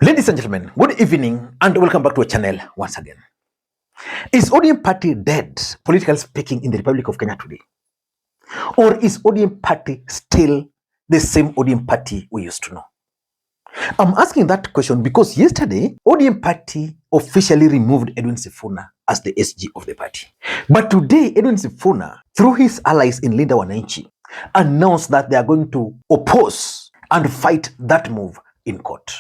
Ladies and gentlemen, good evening and welcome back to our channel once again. Is ODM party dead, politically speaking, in the Republic of Kenya today? Or is ODM party still the same ODM party we used to know? I'm asking that question because yesterday, ODM party officially removed Edwin Sifuna as the SG of the party. But today, Edwin Sifuna, through his allies in Linda Wananchi, announced that they are going to oppose and fight that move in court.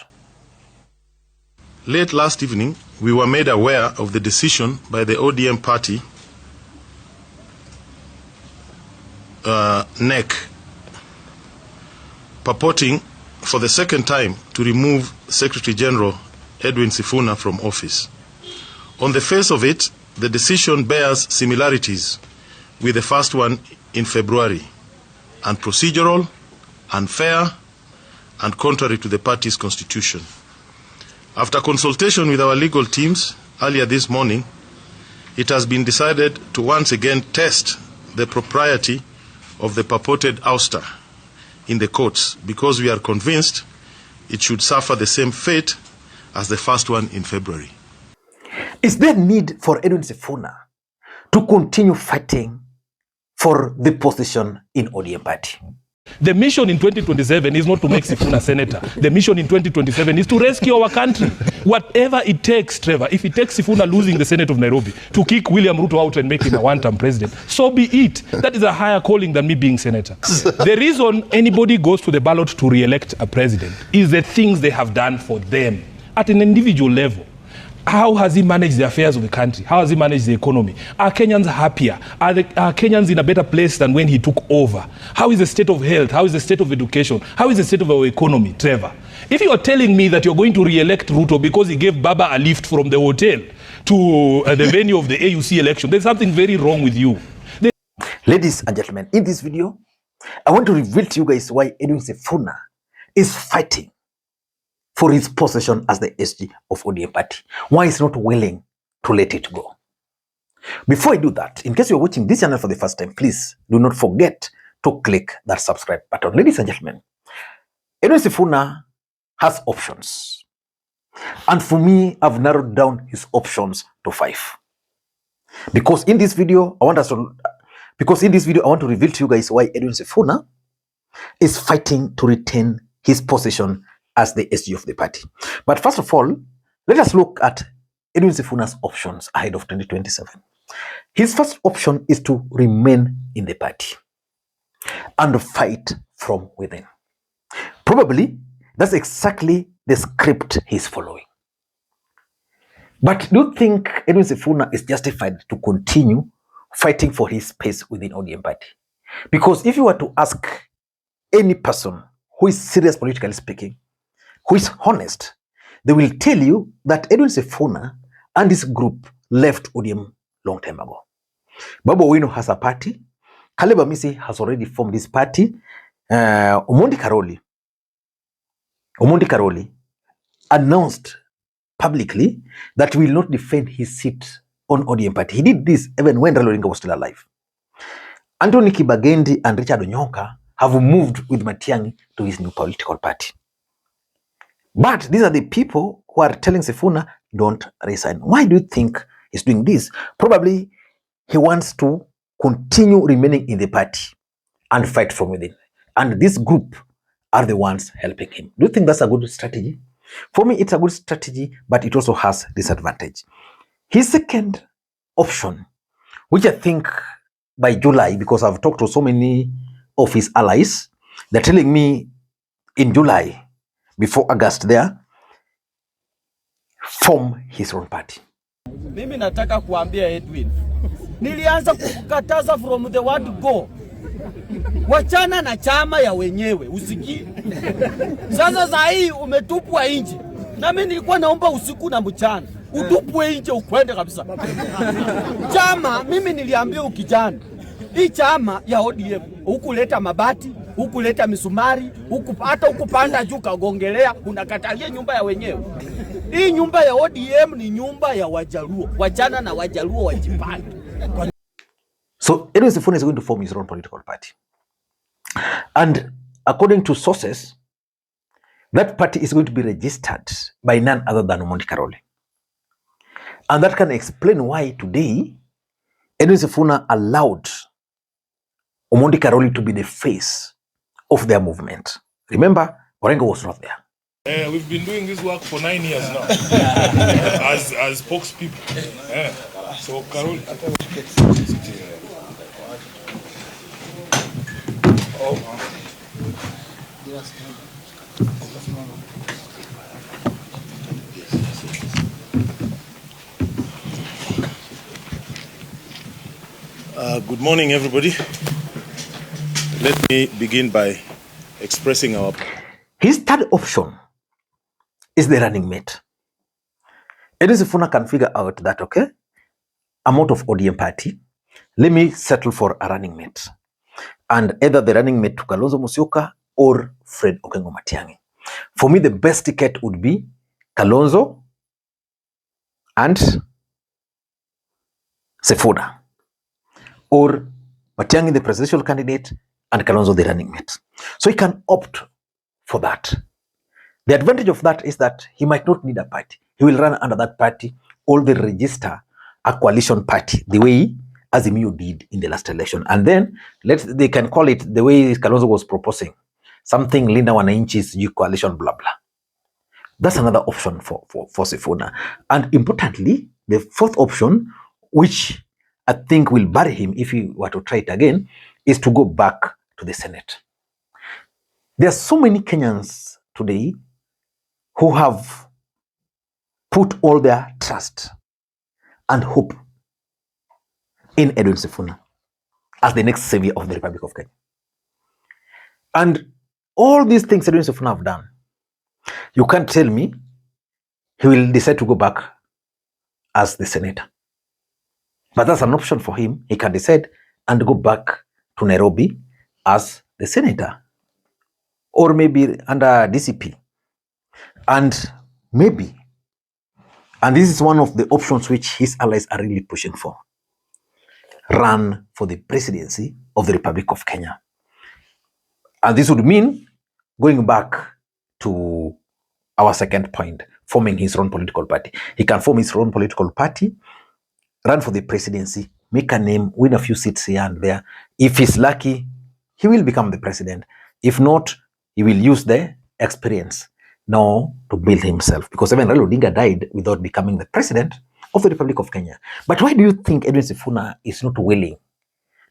Late last evening, we were made aware of the decision by the ODM party, NEC, purporting for the second time to remove Secretary General Edwin Sifuna from office. On the face of it, the decision bears similarities with the first one in February, and procedural, unfair, and contrary to the party's constitution. After consultation with our legal teams earlier this morning, it has been decided to once again test the propriety of the purported ouster in the courts because we are convinced it should suffer the same fate as the first one in February. Is there need for Edwin Sifuna to continue fighting for the position in ODM party? The mission in 2027 is not to make Sifuna senator. The mission in 2027 is to rescue our country. Whatever it takes, Trevor, if it takes Sifuna losing the Senate of Nairobi to kick William Ruto out and make him a one-term president, so be it. That is a higher calling than me being senator. The reason anybody goes to the ballot to re-elect a president is the things they have done for them at an individual level. How has he managed the affairs of the country? How has he managed the economy? Are Kenyans happier? Are Kenyans in a better place than when he took over? How is the state of health? How is the state of education? How is the state of our economy, Trevor? If you are telling me that you're going to re-elect Ruto because he gave Baba a lift from the hotel to the venue of the AUC election, there's something very wrong with you. Ladies and gentlemen, in this video, I want to reveal to you guys why Edwin Sifuna is fighting for his position as the SG of ODM party. Why he's not willing to let it go. Before I do that, in case you're watching this channel for the first time, please do not forget to click that subscribe button. Ladies and gentlemen, Edwin Sifuna has options. And for me, I've narrowed down his options to 5. Because in this video, I want to reveal to you guys why Edwin Sifuna is fighting to retain his position as the SG of the party. But first of all, let us look at Edwin Sifuna's options ahead of 2027. His first option is to remain in the party and fight from within. Probably, that's exactly the script he's following. But do you think Edwin Sifuna is justified to continue fighting for his space within ODM party? Because if you were to ask any person who is serious politically speaking, who is honest, they will tell you that Edwin Sifuna and his group left ODM long time ago. Babu Owino has a party. Caleb Amisi has already formed his party. Omondi Karoli announced publicly that he will not defend his seat on ODM party. He did this even when Raila Odinga was still alive. Anthony Kibagendi and Richard Onyonka have moved with Matiang'i to his new political party. But these are the people who are telling Sifuna, don't resign. Why do you think he's doing this? Probably he wants to continue remaining in the party and fight from within. And this group are the ones helping him. Do you think that's a good strategy? For me, it's a good strategy, but it also has disadvantage. His second option, which I think by July, because I've talked to so many of his allies, they're telling me in July, before August there, form his own party. Mimi nataka kuambia Edwin, nilianza kukataza from the word go. Wachana na chama ya wenyewe, usikii. Sasa saa hii umetupwa nje. Na mimi nilikuwa naomba usiku na mchana, utupwe nje ukwende kabisa. Chama, mimi niliambia ukijana, hii chama ya ODM, hukuleta mabati, hukuleta misumari, hata hukupanda juu kagongelea, unakatalia nyumba ya wenyewe. Hii nyumba ya ODM ni nyumba ya Wajaluo. Wachana na Wajaluo wajipange. So Edwin Sifuna is going to form his own political party. And according to sources, that party is going to be registered by none other than Omondi Karoli. And that can explain why today Edwin Sifuna allowed Omondi Karoli to be the face of their movement. Remember, Orengo was not there. We've been doing this work for 9 years now as spokespeople. So, Carol. Good morning, everybody. Let me begin by expressing our... His third option is the running mate. Edwin Sifuna can figure out that, okay, I'm out of ODM party. Let me settle for a running mate. And either the running mate to Kalonzo Musyoka or Fred Okengo Matiang'i. For me, the best ticket would be Kalonzo and Sifuna. Or Matiang'i, the presidential candidate, and Kalonzo, the running mate. So he can opt for that. The advantage of that is that he might not need a party. He will run under that party or they register a coalition party, the way Azimio did in the last election. And then they can call it the way Kalonzo was proposing, something Linda Wananchi's coalition, blah, blah. That's another option for Sifuna. And importantly, the fourth option, which I think will bury him if he were to try it again, is to go back to the Senate. There are so many Kenyans today who have put all their trust and hope in Edwin Sifuna as the next savior of the Republic of Kenya. And all these things Edwin Sifuna have done, you can't tell me he will decide to go back as the senator. But that's an option for him. He can decide and go back to Nairobi as the senator, or maybe under DCP. And maybe, and this is one of the options which his allies are really pushing for, run for the presidency of the Republic of Kenya. And this would mean going back to our second point, forming his own political party. He can form his own political party, run for the presidency, make a name, win a few seats here and there. If he's lucky, he will become the president. If not, he will use the experience now to build himself. Because even Raila Odinga died without becoming the president of the Republic of Kenya. But why do you think Edwin Sifuna is not willing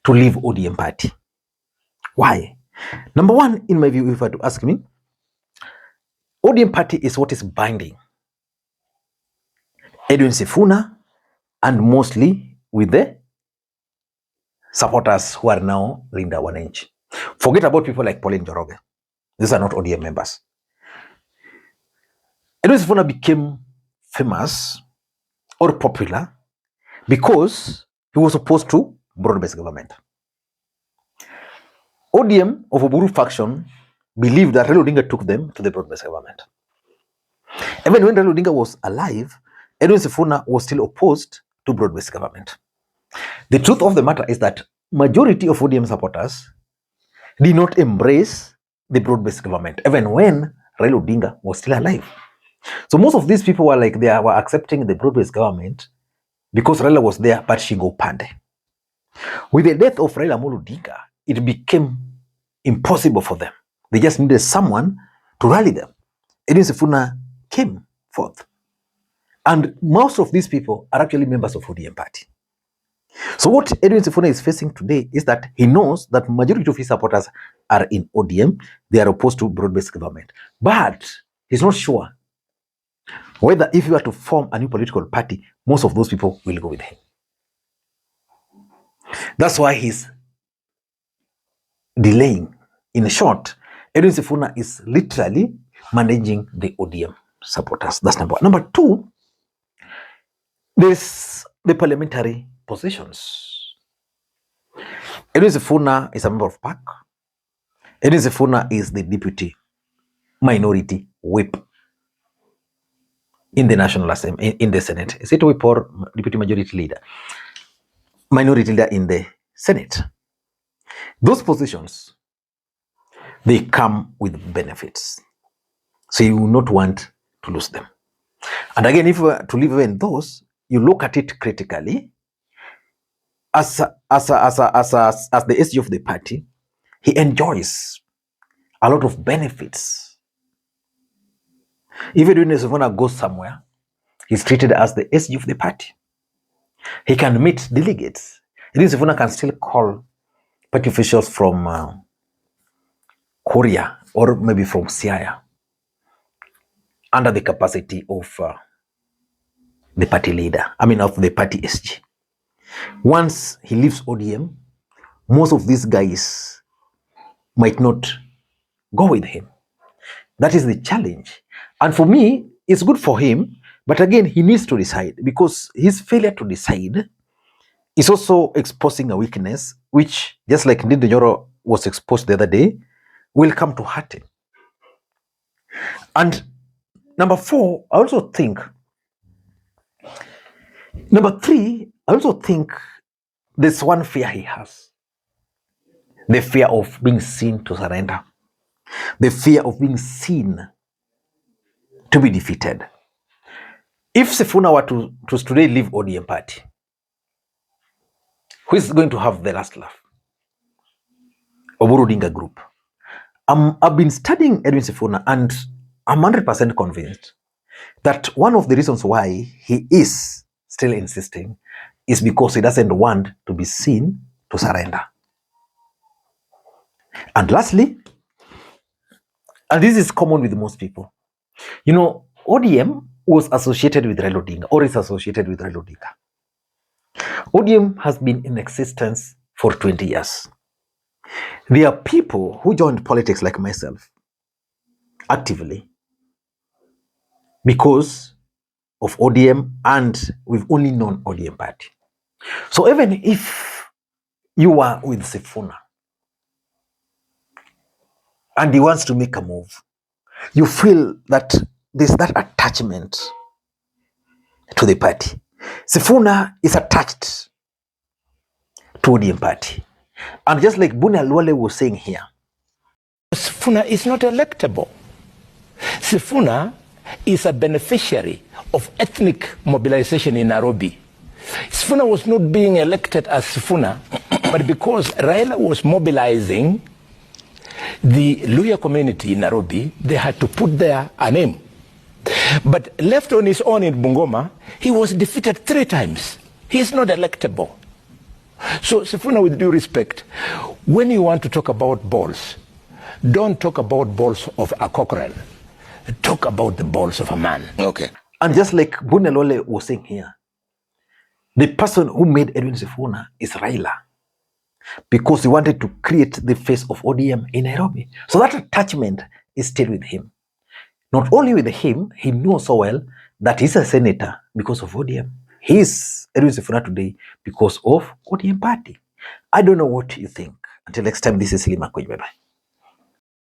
to leave ODM party? Why? Number one, in my view, if you were to ask me, ODM party is what is binding Edwin Sifuna, and mostly with the supporters who are now Linda Wananchi. Forget about people like Pauline Njoroge. These are not ODM members. Edwin Sifuna became famous or popular because he was opposed to broad-based government. ODM of Oburu faction believed that Raila Odinga took them to the broad-based government. Even when Raila Odinga was alive, Edwin Sifuna was still opposed to broad-based government. The truth of the matter is that majority of ODM supporters did not embrace the broad-based government, even when Raila Odinga was still alive. So most of these people were like, they were accepting the broad-based government because Raila was there, but Shingo Pande. With the death of Raila Amolo Odinga, it became impossible for them. They just needed someone to rally them. Edwin Sifuna came forth. And most of these people are actually members of ODM party. So what Edwin Sifuna is facing today is that he knows that majority of his supporters are in ODM. They are opposed to broad-based government. But he's not sure whether if he were to form a new political party, most of those people will go with him. That's why he's delaying. In short, Edwin Sifuna is literally managing the ODM supporters. That's number one. Number two, there's the parliamentary positions. Edwin Sifuna is a member of PAC. Edwin Sifuna is the deputy minority whip in the National Assembly, in the Senate. Is it whip or deputy majority leader? Minority leader in the Senate. Those positions, they come with benefits. So you will not want to lose them. And again, if you were to leave even those, you look at it critically. As the SG of the party, he enjoys a lot of benefits. Even when Sifuna goes somewhere, he's treated as the SG of the party. He can meet delegates. Edwin Sifuna can still call party officials from Korea or maybe from Siaya under the capacity of the party leader, of the party SG. Once he leaves ODM, most of these guys might not go with him. That is the challenge. And for me, it's good for him, but again, he needs to decide, because his failure to decide is also exposing a weakness, which, just like Ndindi Nyoro was exposed the other day, will come to hurt him. And number three, I also think there's one fear he has. The fear of being seen to surrender. The fear of being seen to be defeated. If Sifuna were to today leave ODM party, who is going to have the last laugh? Oburu Odinga group. I've been studying Edwin Sifuna, and I'm 100% convinced that one of the reasons why he is still insisting is because he doesn't want to be seen to surrender. And lastly, and this is common with most people, ODM was associated with Raila Odinga, or is associated with Raila Odinga. ODM has been in existence for 20 years. There are people who joined politics like myself actively because of ODM, and we've only known ODM party. So even if you are with Sifuna and he wants to make a move, you feel that there's that attachment to the party. Sifuna is attached to ODM party. And just like Buni Alwale was saying here, Sifuna is not electable. Sifuna is a beneficiary of ethnic mobilization in Nairobi. Sifuna was not being elected as Sifuna, but because Raila was mobilizing the Luhya community in Nairobi, they had to put there a name. But left on his own in Bungoma, he was defeated 3 times. He is not electable. So, Sifuna, with due respect, when you want to talk about balls, don't talk about balls of a cockerel. Talk about the balls of a man. Okay. And just like Bunelole was saying here, the person who made Edwin Sifuna is Raila, because he wanted to create the face of ODM in Nairobi. So that attachment is still with him. Not only with him, he knows so well that he's a senator because of ODM. He's Edwin Sifuna today because of ODM party. I don't know what you think. Until next time, this is Makwiny. Bye-bye.